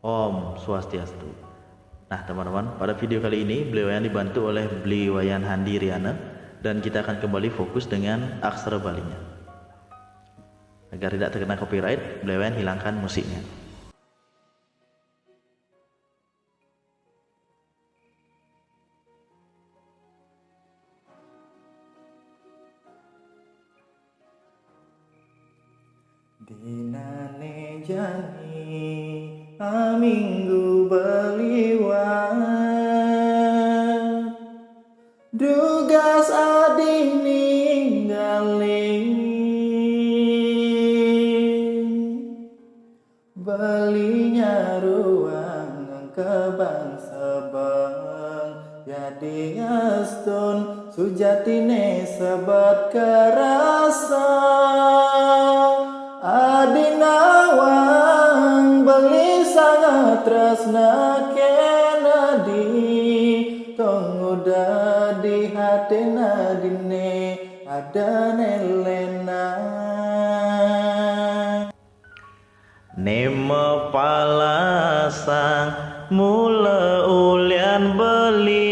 Om Swastiastu. Nah teman-teman, pada video kali ini Blewayan dibantu oleh Blewayan Handi Riana, dan kita akan kembali fokus dengan aksara Balinya. Agar tidak terkena copyright, Blewayan hilangkan musiknya. Dinane jani aminggu beliwan dugas adi ninggalin belinya ruang kebangsebang jadi astun sujatine sebat kerasa adinawang beli sangat tresna kenadi tong udah di hati nadine ada nelena Nema palasang mula ulian beli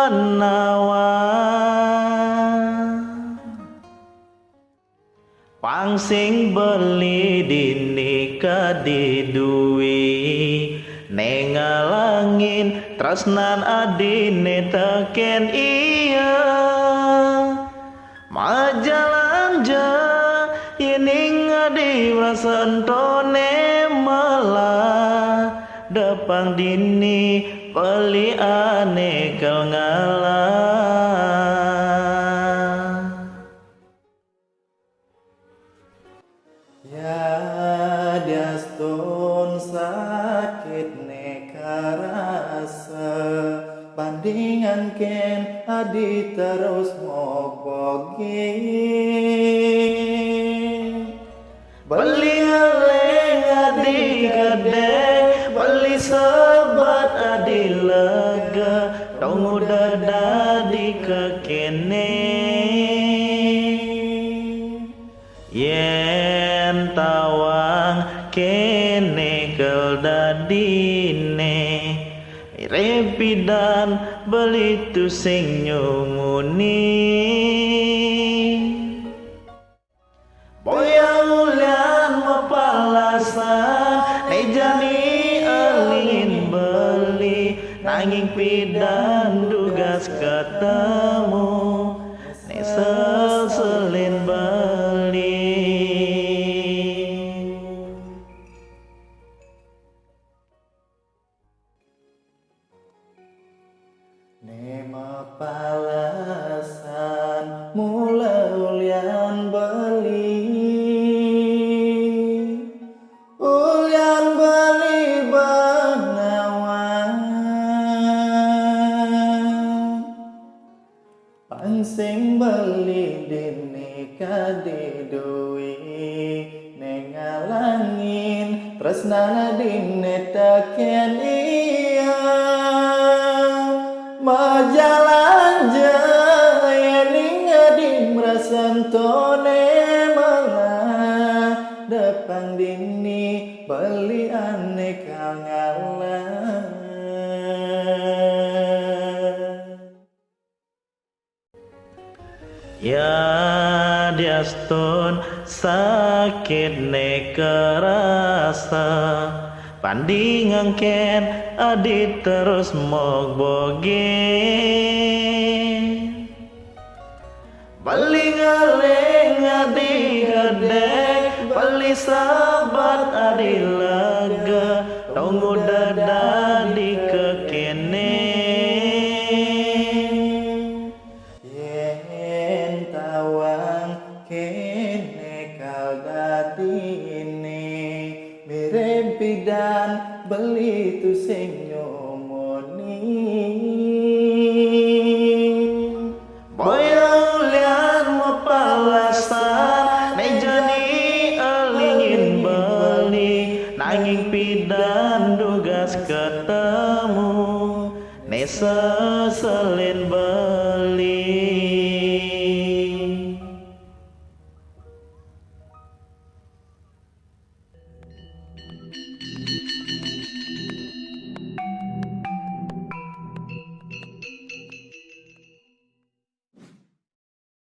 benawa pangsing beli dinika didui nengalangin tresnan adine teken iya majalan ja ini ngadi merasa entone malah depang dini peli ane kal ngalah ya diastun sakit nekarasa bandingan ken adi terus mobogi beli aleng adi gede beli sebat adi lega dong udah dadi kekene yen tawang kene kel dadine repidan beli tu sing nyumuni boyang ulian mapalasan nejani alin beli nanging pidan dugas ketemu neselin beli nema palasan mula ulian beli benawan pangsing beli dinika didui nengalangin tresnana dine teken iya majalan jaya ningadi merasantone malah depang dini beli aneka ngalah ya diastun sakit nekerasa pandingan ken adit terus mogboge beli ngaleng adi gede beli sabat adi lega dong udah dadi kekene yen tawang kene kagadine mirip pidan beli tu sing nyomoni boyang ulian mapalasan nejani alingin beli nanging pidan dugas ketemu nesa